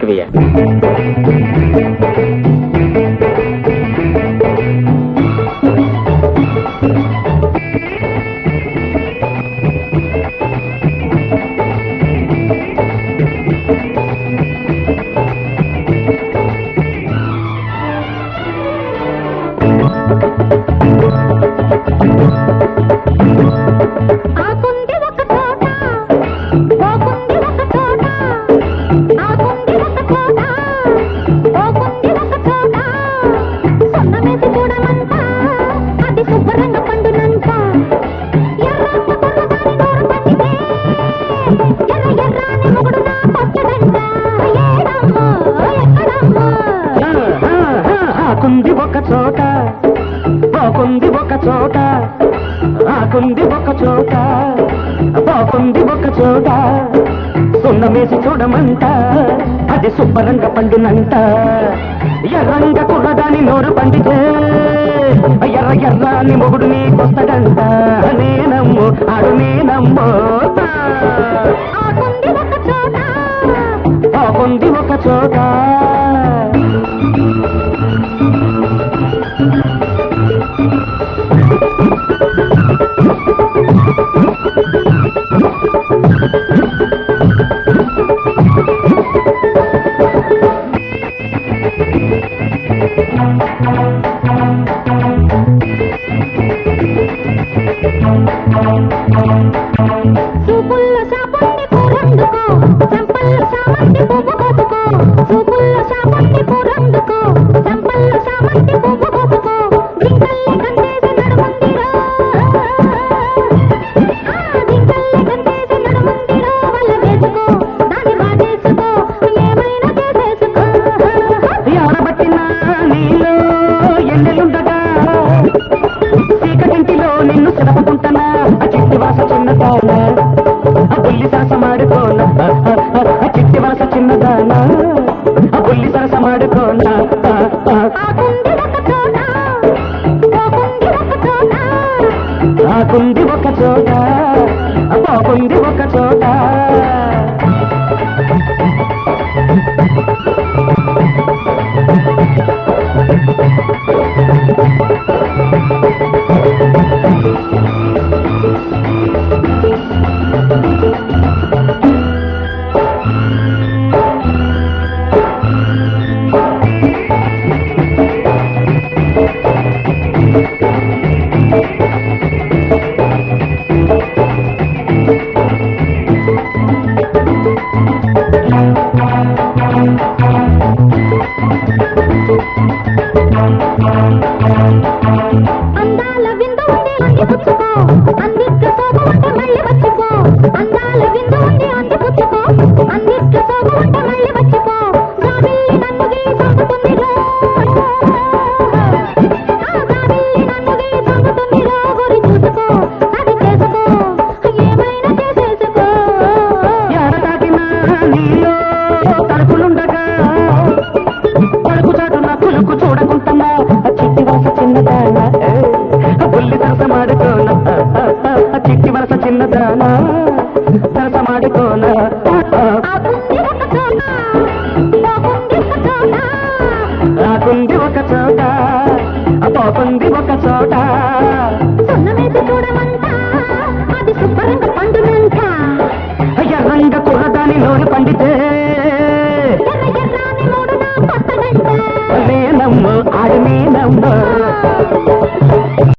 ఎక్కువయ్యా. ఆకుంది ఒక చోట, పోకుంది ఒక చోట, ఆకుంది ఒక చోట, పోకుంది ఒక చోట, సున్నమేసి చూడమంట అది శుభ్రంగా పండునంట. ఎర్రంగా కుర్రదాని నోరు పండితే ఎర్ర ఎర్రాని మొగుడు నీకొస్తాడంట. నేనమ్మో ఆడు నేనమ్మో. పోకుంది ఒక చోట. చూపుల్లో సాపండి పూరందుకో, చంపల్లో సామంతి పువ్వు కోసుకో. చూపుల్లో సాపండి పూరందుకో, చంపల్లో సామంతి పువ్వు కోసుకో. జింకల్లి గంటేసి నడుముందిరో, జింకల్లి గంటేసి నడుముందిరో. వల్ల వేసుకో, దాన్ని వాటేసుకో, ఏమైనా చేసేసుకో. ఆడబట్టిన నీలో ఎండలుండగా చీకటింటిలో నిన్ను సెలవుకుంటున్నా. చిట్టి వాస చిన్నదాన బుల్లి సరస మాడుకోనా, చిట్టి వాస చిన్నదాన బుల్లి సరస మాడుకోనా.